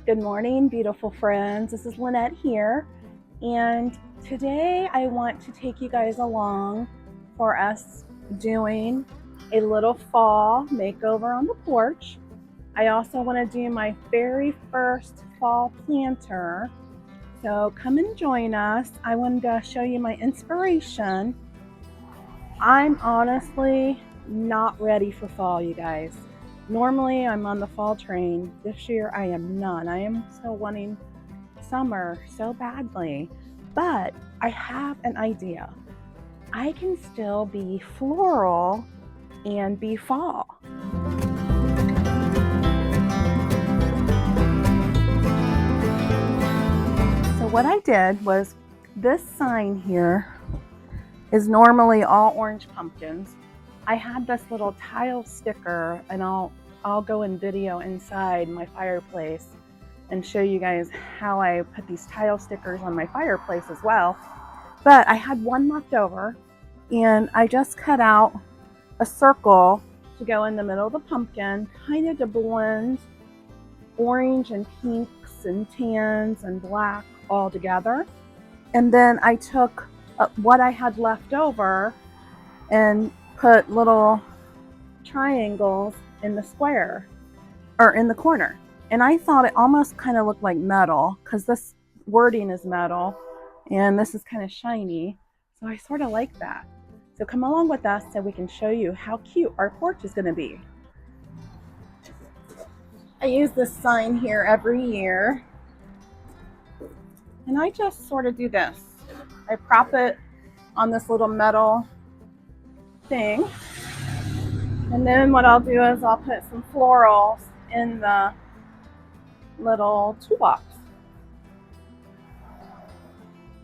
Good morning, beautiful friends. This is Lynette here, and today I want to take you guys along for us doing a little fall makeover on the porch. I also want to do my very first fall planter, so come and join us. I wanted to show you my inspiration. I'm honestly not ready for fall, you guys. Normally I'm on the fall train. This year I am not. I am still wanting summer so badly, but I have an idea. I can still be floral and be fall. So what I did was, this sign here is normally all orange pumpkins. I had this little tile sticker, and I'll go in video inside my fireplace and show you guys how I put these tile stickers on my fireplace as well. But I had one left over, and I just cut out a circle to go in the middle of the pumpkin, kind of to blend orange and pinks and tans and black all together. And then I took what I had left over and put little triangles in the square, or in the corner. And I thought it almost kind of looked like metal, because this wording is metal and this is kind of shiny. So I sort of like that. So come along with us so we can show you how cute our porch is going to be. I use this sign here every year, and I just sort of do this. I prop it on this little metal thing, and then what I'll do is I'll put some florals in the little toolbox.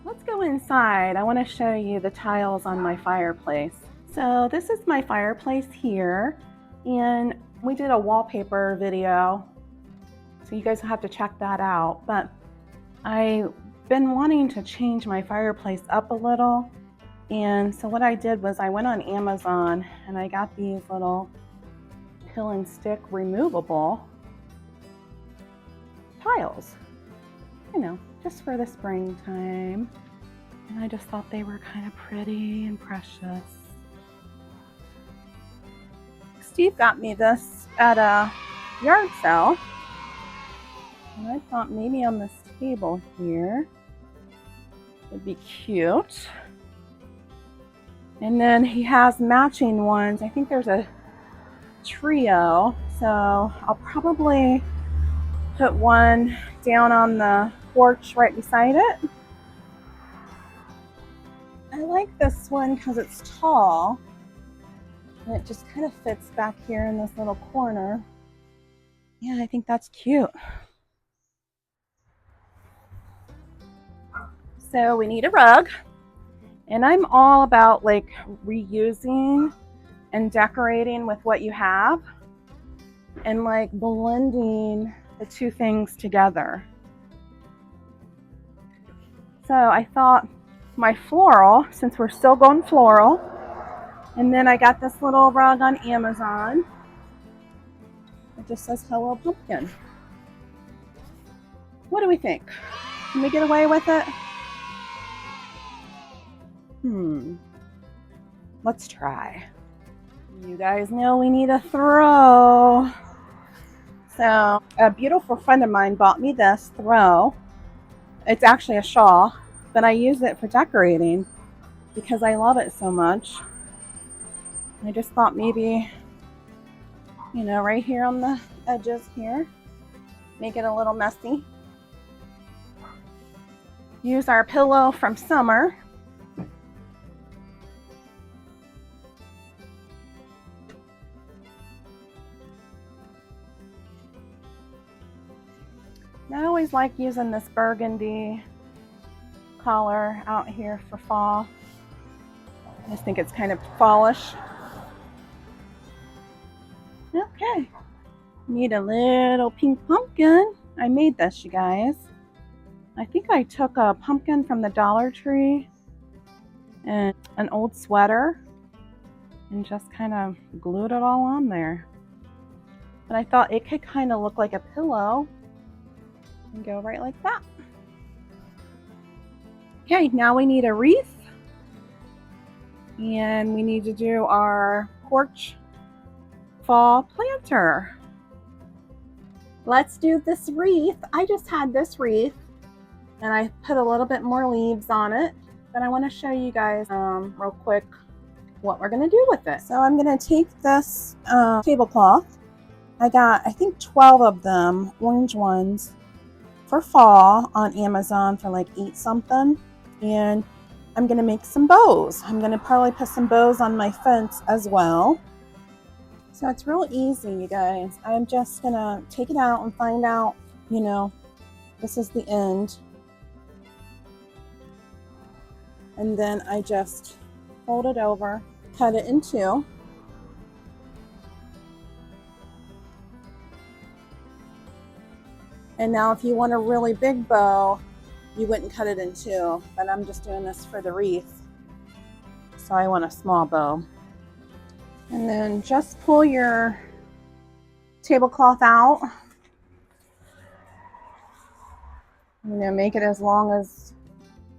Let's go inside. I want to show you the tiles on my fireplace. So this is my fireplace here, and we did a wallpaper video, so you guys will have to check that out. But I've been wanting to change my fireplace up a little, and so what I did was I went on Amazon and I got these little pill and stick removable tiles, you know, just for the springtime. And I just thought they were kind of pretty and precious. Steve got me this at a yard sale, and I thought maybe on this table here would be cute. And then he has matching ones. I think there's a trio, so I'll probably put one down on the porch right beside it. I like this one because it's tall, and it just kind of fits back here in this little corner. Yeah, I think that's cute. So we need a rug, and I'm all about like reusing and decorating with what you have, and like blending the two things together. So I thought my floral, since we're still going floral, and then I got this little rug on Amazon. It just says Hello Pumpkin. What do we think? Can we get away with it? Let's try. You guys know we need a throw. So a beautiful friend of mine bought me this throw. It's actually a shawl, but I use it for decorating because I love it so much. I just thought maybe, you know, right here on the edges here, make it a little messy. Use our pillow from summer. I always like using this burgundy color out here for fall. I just think it's kind of fallish. Okay, need a little pink pumpkin. I made this, you guys. I think I took a pumpkin from the Dollar Tree and an old sweater and just kind of glued it all on there. But I thought it could kind of look like a pillow. And go right like that. Okay, now we need a wreath. And we need to do our porch fall planter. Let's do this wreath. I just had this wreath and I put a little bit more leaves on it, but I want to show you guys real quick what we're going to do with it. So I'm going to take this tablecloth. I got, I think 12 of them, orange ones, for fall on Amazon for like 8 something. And I'm going to make some bows. I'm going to probably put some bows on my fence as well. So it's real easy, you guys. I'm just going to take it out and find out, you know, this is the end. And then I just fold it over, cut it in 2. And now if you want a really big bow, you wouldn't cut it in 2, but I'm just doing this for the wreath. So I want a small bow. And then just pull your tablecloth out. You know, make it as long as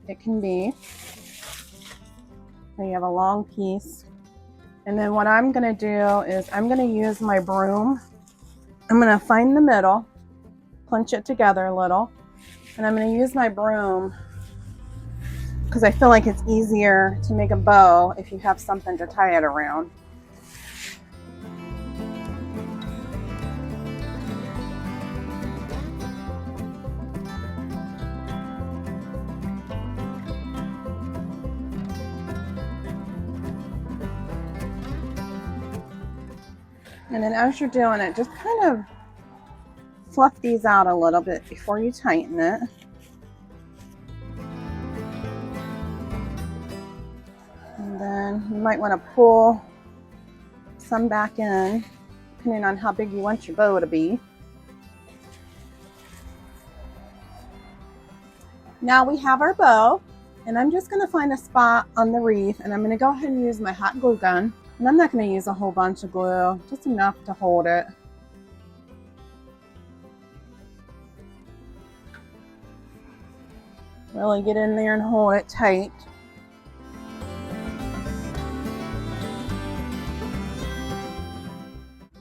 it can be. So you have a long piece. And then what I'm going to do is I'm going to use my broom. I'm going to find the middle, punch it together a little, and I'm going to use my broom because I feel like it's easier to make a bow if you have something to tie it around. And then as you're doing it, just kind of fluff these out a little bit before you tighten it. And then you might want to pull some back in, depending on how big you want your bow to be. Now we have our bow, and I'm just going to find a spot on the wreath, and I'm going to go ahead and use my hot glue gun. And I'm not going to use a whole bunch of glue, just enough to hold it. Really get in there and hold it tight.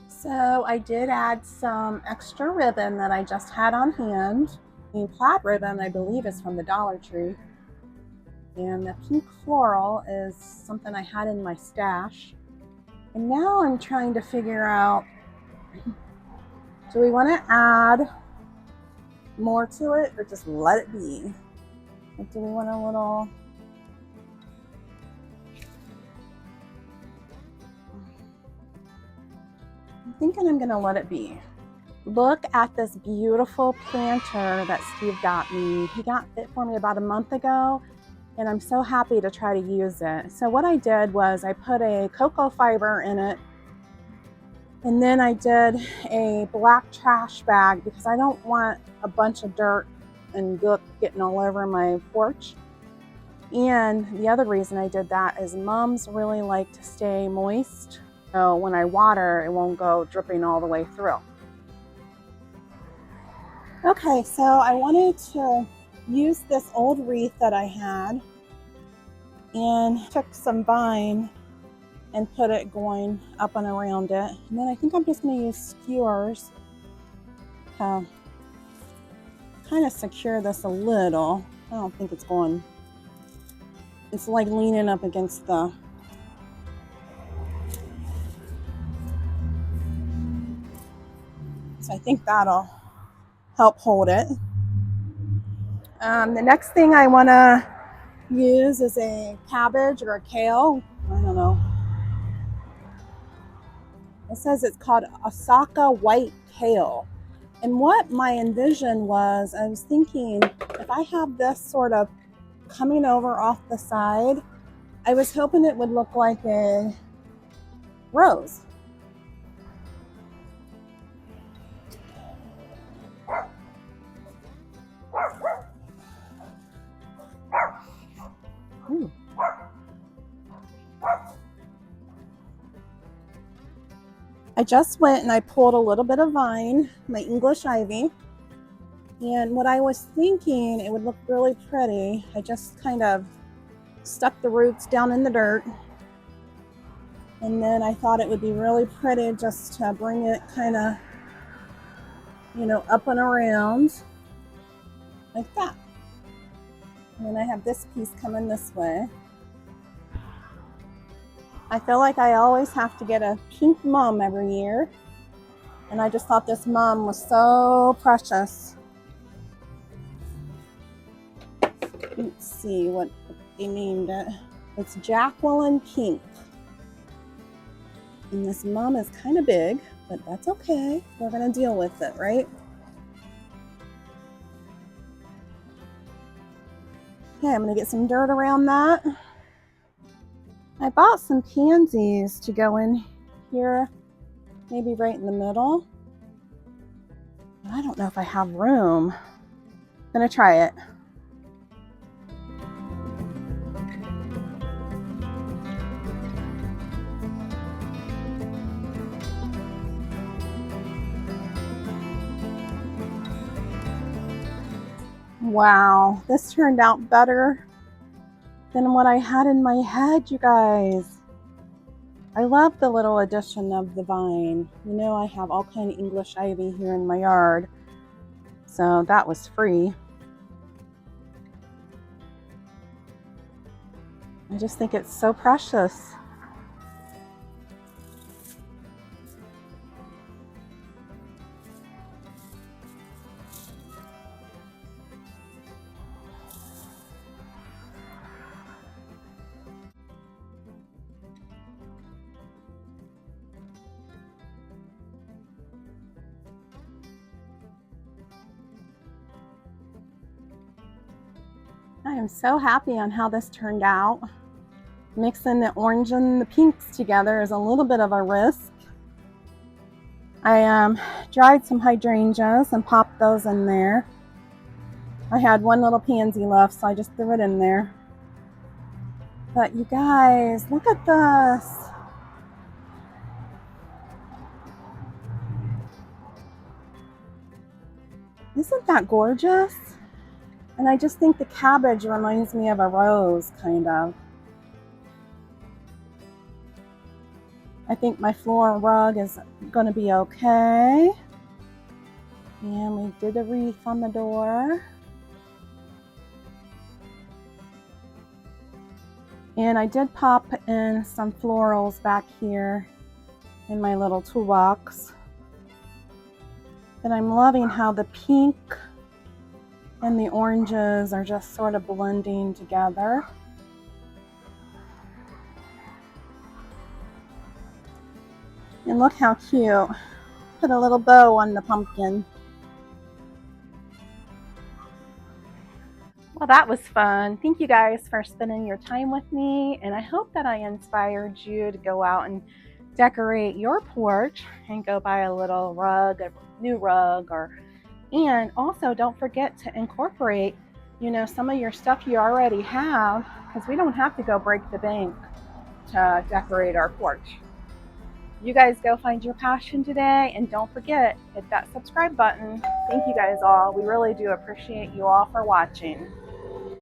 So I did add some extra ribbon that I just had on hand. The plaid ribbon, I believe, is from the Dollar Tree. And the pink floral is something I had in my stash. And now I'm trying to figure out, do we want to add more to it or just let it be? Or do we want a little... I'm thinking I'm going to let it be. Look at this beautiful planter that Steve got me. He got it for me about a month ago, and I'm so happy to try to use it. So what I did was I put a cocoa fiber in it, and then I did a black trash bag because I don't want a bunch of dirt and gook getting all over my porch. And the other reason I did that is mums really like to stay moist. So when I water, it won't go dripping all the way through. Okay, so I wanted to use this old wreath that I had and took some vine and put it going up and around it. And then I think I'm just going to use skewers to kind of secure this a little. I don't think it's going, it's like leaning up against the, so I think that'll help hold it. The next thing I want to use is a cabbage or a kale. I don't know. It says it's called Osaka white kale. And what my envision was, I was thinking if I have this sort of coming over off the side, I was hoping it would look like a rose. Ooh. I just went and I pulled a little bit of vine, my English ivy, And what I was thinking, it would look really pretty. I just kind of stuck the roots down in the dirt. And then I thought it would be really pretty just to bring it kind of, you know, up and around like that. And then I have this piece coming this way. I feel like I always have to get a pink mum every year. And I just thought this mum was so precious. Let's see what they named it. It's Jacqueline Pink. And this mum is kind of big, but that's okay. We're gonna deal with it, right? Okay, I'm gonna get some dirt around that. I bought some pansies to go in here, maybe right in the middle. I don't know if I have room. I'm gonna try it. Wow, this turned out better than what I had in my head, you guys. I love the little addition of the vine. You know, I have all kind of English ivy here in my yard, so that was free. I just think it's so precious. I am so happy on how this turned out. Mixing the orange and the pinks together is a little bit of a risk. I dried some hydrangeas and popped those in there. I had one little pansy left, so I just threw it in there. But you guys, look at this. Isn't that gorgeous? And I just think the cabbage reminds me of a rose, kind of. I think my floral rug is going to be okay. And we did a wreath on the door. And I did pop in some florals back here in my little toolbox. And I'm loving how the pink and the oranges are just sort of blending together. And look how cute. Put a little bow on the pumpkin. Well, that was fun. Thank you guys for spending your time with me, and I hope that I inspired you to go out and decorate your porch and go buy a little rug, a new rug, and also don't forget to incorporate, you know, some of your stuff you already have, because we don't have to go break the bank to decorate our porch. You guys go find your passion today, and don't forget, hit that subscribe button. Thank you guys all. We really do appreciate you all for watching.